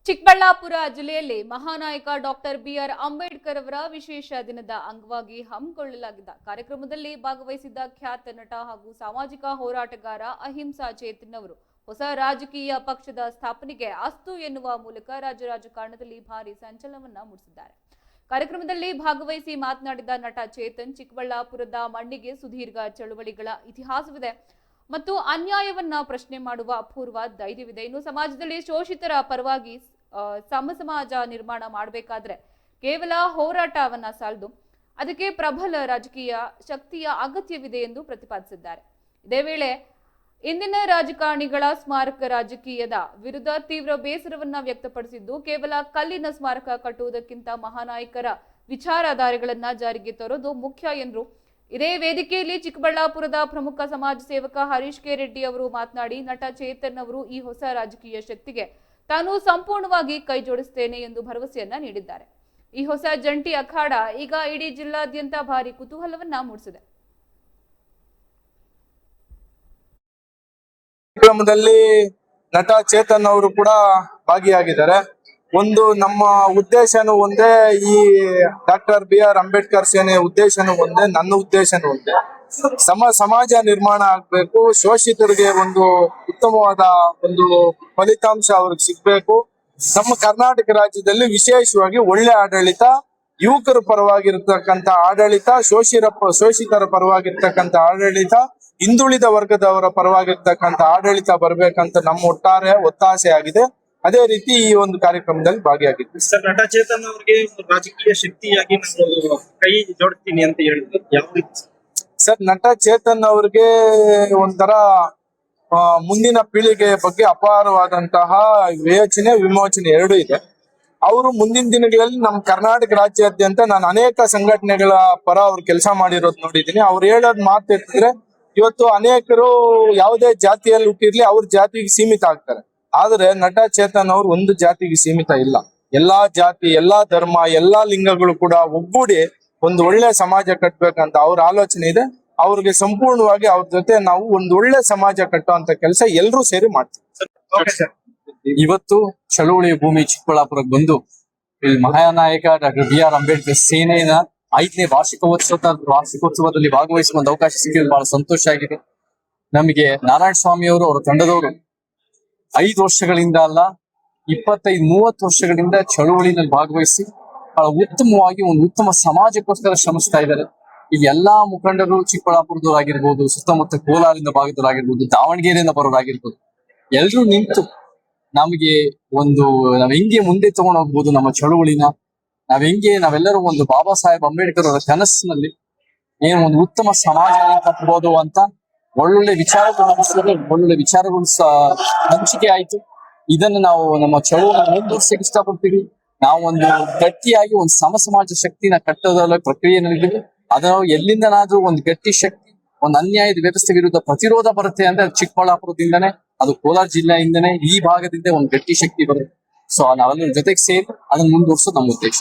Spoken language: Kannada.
ಚಿಕ್ಕಬಳ್ಳಾಪುರ ಜಿಲ್ಲೆಯಲ್ಲಿ ಮಹಾನಾಯಕ ಡಾಕ್ಟರ್ ಬಿ.ಆರ್. ಅಂಬೇಡ್ಕರ್ ಅವರ ವಿಶೇಷ ದಿನದ ಅಂಗವಾಗಿ ಹಮ್ಮಿಕೊಳ್ಳಲಾಗಿದ್ದ ಕಾರ್ಯಕ್ರಮದಲ್ಲಿ ಭಾಗವಹಿಸಿದ್ದ ಖ್ಯಾತ ನಟ ಹಾಗೂ ಸಾಮಾಜಿಕ ಹೋರಾಟಗಾರ ಅಹಿಂಸಾ ಚೇತನ್ ಅವರು ಹೊಸ ರಾಜಕೀಯ ಪಕ್ಷದ ಸ್ಥಾಪನೆಗೆ ಅಸ್ತು ಎನ್ನುವ ಮೂಲಕ ರಾಜ್ಯ ರಾಜಕಾರಣದಲ್ಲಿ ಭಾರಿ ಸಂಚಲನವನ್ನ ಮೂಡಿಸಿದ್ದಾರೆ. ಕಾರ್ಯಕ್ರಮದಲ್ಲಿ ಭಾಗವಹಿಸಿ ಮಾತನಾಡಿದ ನಟ ಚೇತನ್, ಚಿಕ್ಕಬಳ್ಳಾಪುರದ ಮಣ್ಣಿಗೆ ಸುದೀರ್ಘ ಚಳುವಳಿಗಳ ಇತಿಹಾಸವಿದೆ ಮತ್ತು ಅನ್ಯಾಯವನ್ನ ಪ್ರಶ್ನೆ ಮಾಡುವ ಅಪೂರ್ವ ಧೈರ್ಯವಿದೆ. ಇನ್ನು ಸಮಾಜದಲ್ಲಿ ಶೋಷಿತರ ಪರವಾಗಿ ಸಮಾಜ ನಿರ್ಮಾಣ ಮಾಡಬೇಕಾದ್ರೆ ಕೇವಲ ಹೋರಾಟವನ್ನ ಸಾಲದು, ಅದಕ್ಕೆ ಪ್ರಬಲ ರಾಜಕೀಯ ಶಕ್ತಿಯ ಅಗತ್ಯವಿದೆ ಎಂದು ಪ್ರತಿಪಾದಿಸಿದ್ದಾರೆ. ಇದೇ ವೇಳೆ ಇಂದಿನ ರಾಜಕಾರಣಿಗಳ ಸ್ಮಾರಕ ರಾಜಕೀಯದ ವಿರುದ್ಧ ತೀವ್ರ ಬೇಸರವನ್ನ ವ್ಯಕ್ತಪಡಿಸಿದ್ದು, ಕೇವಲ ಕಲ್ಲಿನ ಸ್ಮಾರಕ ಕಟ್ಟುವುದಕ್ಕಿಂತ ಮಹಾನಾಯಕರ ವಿಚಾರಧಾರೆಗಳನ್ನ ಜಾರಿಗೆ ತರೋದು ಮುಖ್ಯ ಎಂದರು. ಇದೇ ವೇದಿಕೆಯಲ್ಲಿ ಚಿಕ್ಕಬಳ್ಳಾಪುರದ ಪ್ರಮುಖ ಸಮಾಜ ಸೇವಕ ಹರೀಶ್ ಕೆ ರೆಡ್ಡಿ ಅವರು ಮಾತನಾಡಿ, ನಟ ಚೇತನ್ ಅವರು ಈ ಹೊಸ ರಾಜಕೀಯ ಶಕ್ತಿಗೆ ತಾನು ಸಂಪೂರ್ಣವಾಗಿ ಕೈ ಜೋಡಿಸುತ್ತೇನೆ ಎಂದು ಭರವಸೆಯನ್ನ ನೀಡಿದ್ದಾರೆ. ಈ ಹೊಸ ಜಂಟಿ ಅಖಾಡ ಈಗ ಇಡೀ ಜಿಲ್ಲಾದ್ಯಂತ ಭಾರಿ ಕುತೂಹಲವನ್ನ ಮೂಡಿಸಿದೆ. ಕಾರ್ಯಕ್ರಮದಲ್ಲಿ ನಟ ಚೇತನ್ ಅವರು ಕೂಡ ಭಾಗಿಯಾಗಿದ್ದಾರೆ. ಒಂದು ನಮ್ಮ ಉದ್ದೇಶನೂ ಒಂದೇ, ಈ ಡಾಕ್ಟರ್ ಬಿ.ಆರ್. ಅಂಬೇಡ್ಕರ್ ಸೇನೆ ಉದ್ದೇಶನೂ ಒಂದೇ, ನನ್ನ ಉದ್ದೇಶನೂ ಒಂದೇ. ಸಮಾಜ ನಿರ್ಮಾಣ ಆಗ್ಬೇಕು, ಶೋಷಿತರಿಗೆ ಒಂದು ಉತ್ತಮವಾದ ಒಂದು ಫಲಿತಾಂಶ ಅವ್ರಿಗೆ ಸಿಗ್ಬೇಕು. ನಮ್ಮ ಕರ್ನಾಟಕ ರಾಜ್ಯದಲ್ಲಿ ವಿಶೇಷವಾಗಿ ಒಳ್ಳೆ ಆಡಳಿತ, ಯುವಕರ ಪರವಾಗಿರ್ತಕ್ಕಂಥ ಆಡಳಿತ, ಶೋಷಿತರ ಪರವಾಗಿರ್ತಕ್ಕಂಥ ಆಡಳಿತ, ಹಿಂದುಳಿದ ವರ್ಗದವರ ಪರವಾಗಿರ್ತಕ್ಕಂಥ ಆಡಳಿತ ಬರ್ಬೇಕಂತ ನಮ್ಮ ಒಟ್ಟಾರೆ ಒತ್ತಾಸೆ ಆಗಿದೆ. ಅದೇ ರೀತಿ ಈ ಒಂದು ಕಾರ್ಯಕ್ರಮದಲ್ಲಿ ಭಾಗಿಯಾಗಿದ್ವಿ. ಸರ್, ನಟ ಚೇತನ್ ಅವರಿಗೆ ರಾಜಕೀಯ ಶಕ್ತಿಯಾಗಿ ನಾನು ಕೈ ಜೋಡಿಸ್ತೀನಿ ಅಂತ ಹೇಳಿದ್ರು, ಯಾವ ರೀತಿ ಸರ್? ನಟ ಚೇತನ್ ಅವ್ರಿಗೆ ಒಂಥರ ಮುಂದಿನ ಪೀಳಿಗೆಯ ಬಗ್ಗೆ ಅಪಾರವಾದಂತಹ ವಿವೇಚನೆ ವಿಮೋಚನೆ ಎರಡೂ ಇದೆ. ಅವರು ಮುಂದಿನ ದಿನಗಳಲ್ಲಿ ನಮ್ಮ ಕರ್ನಾಟಕ ರಾಜ್ಯಾದ್ಯಂತ ನಾನು ಅನೇಕ ಸಂಘಟನೆಗಳ ಪರ ಅವ್ರು ಕೆಲಸ ಮಾಡಿರೋದು ನೋಡಿದ್ದೀನಿ. ಅವ್ರು ಹೇಳೋದ್ ಮಾತು ಎತ್ತಿದ್ರೆ ಇವತ್ತು ಅನೇಕರು ಯಾವುದೇ ಜಾತಿಯಲ್ಲಿ ಹುಟ್ಟಿರ್ಲಿ ಅವ್ರ ಜಾತಿಗೆ ಸೀಮಿತ ಆಗ್ತಾರೆ. ಆದ್ರೆ ನಟ ಚೇತನ್ ಅವ್ರು ಒಂದು ಜಾತಿಗೆ ಸೀಮಿತ ಇಲ್ಲ. ಎಲ್ಲಾ ಜಾತಿ, ಎಲ್ಲಾ ಧರ್ಮ, ಎಲ್ಲಾ ಲಿಂಗಗಳು ಕೂಡ ಒಗ್ಗೂಡಿ ಒಂದು ಒಳ್ಳೆ ಸಮಾಜ ಕಟ್ಬೇಕಂತ ಅವ್ರ ಆಲೋಚನೆ ಇದೆ. ಅವ್ರಿಗೆ ಸಂಪೂರ್ಣವಾಗಿ ಅವ್ರ ಜೊತೆ ನಾವು ಒಂದು ಒಳ್ಳೆ ಸಮಾಜ ಕಟ್ಟುವಂತ ಕೆಲಸ ಎಲ್ಲರೂ ಸೇರಿ ಮಾಡ್ತೀವಿ. ಇವತ್ತು ಚಳುವಳಿ ಭೂಮಿ ಚಿಕ್ಕಬಳ್ಳಾಪುರಕ್ಕೆ ಬಂದು ಇಲ್ಲಿ ಮಹಾನಾಯಕ ಡಾಕ್ಟರ್ ಬಿ.ಆರ್. ಅಂಬೇಡ್ಕರ್ ಸೇನೆಯ 5ನೇ ವಾರ್ಷಿಕೋತ್ಸವದಲ್ಲಿ ಭಾಗವಹಿಸುವ ಒಂದು ಅವಕಾಶ ಸಿಕ್ಕಿದ್ದು ಬಹಳ ಸಂತೋಷ ಆಗಿದೆ. ನಮಗೆ ನಾರಾಯಣ ಸ್ವಾಮಿ ಅವರು ಅವರ ತಂಡದವರು 5 ವರ್ಷಗಳಿಂದ ಅಲ್ಲ 25-30 ವರ್ಷಗಳಿಂದ ಚಳುವಳಿನಲ್ಲಿ ಭಾಗವಹಿಸಿ ಬಹಳ ಉತ್ತಮವಾಗಿ ಒಂದು ಉತ್ತಮ ಸಮಾಜಕ್ಕೋಸ್ಕರ ಶ್ರಮಿಸ್ತಾ ಇದ್ದಾರೆ. ಇಲ್ಲಿ ಎಲ್ಲಾ ಮುಖಂಡರು ಚಿಕ್ಕಬಳ್ಳಾಪುರದವರಾಗಿರ್ಬೋದು, ಸುತ್ತಮುತ್ತ ಕೋಲಾರಿಂದ ಭಾಗದವರಾಗಿರ್ಬೋದು, ದಾವಣಗೆರೆಯಿಂದ ಬರೋರಾಗಿರ್ಬೋದು, ಎಲ್ರೂ ನಿಂತು ನಮಗೆ ನಾವ್ ಹೆಂಗೆ ಮುಂದೆ ತಗೊಂಡು ಹೋಗ್ಬೋದು ನಮ್ಮ ಚಳುವಳಿನ, ನಾವೆಲ್ಲರೂ ಒಂದು ಬಾಬಾ ಸಾಹೇಬ್ ಅಂಬೇಡ್ಕರ್ ಅವರ ಕನಸಿನಲ್ಲಿ ಏನು ಒಂದು ಉತ್ತಮ ಸಮಾಜ ಕಟ್ಟಬಹುದು ಅಂತ ಒಳ್ಳೊಳ್ಳೆ ವಿಚಾರಗಳು ಹಂಚಿಕೆ ಆಯ್ತು. ಇದನ್ನು ನಾವು ನಮ್ಮ ಚಳುವಳಿ ಮುಂದುವರ್ಸಕ್ಕೆ ಇಷ್ಟಪಡ್ತೀವಿ. ನಾವು ಒಂದು ಗಟ್ಟಿಯಾಗಿ ಒಂದು ಸಮಾಜ ಶಕ್ತಿನ ಕಟ್ಟೋದಲ್ಲ ಪ್ರಕ್ರಿಯೆಯಲ್ಲಿದ್ದೀವಿ. ಅದನ್ನು ಎಲ್ಲಿಂದನಾದ್ರೂ ಒಂದು ಗಟ್ಟಿ ಶಕ್ತಿ, ಒಂದು ಅನ್ಯಾಯದ ವ್ಯವಸ್ಥೆ ವಿರುದ್ಧ ಪ್ರತಿರೋಧ ಬರುತ್ತೆ ಅಂದ್ರೆ ಅದು ಚಿಕ್ಕಬಳ್ಳಾಪುರದಿಂದನೇ, ಅದು ಕೋಲಾರ ಜಿಲ್ಲೆಯಿಂದನೇ, ಈ ಭಾಗದಿಂದ ಒಂದು ಗಟ್ಟಿ ಶಕ್ತಿ ಬರುತ್ತೆ. ಸೊ ನಾವೆಲ್ಲರ ಜೊತೆಗೆ ಸೇರಿ ಅದನ್ನ ಮುಂದುವರ್ಸೋದು ನಮ್ಮ ಉದ್ದೇಶ.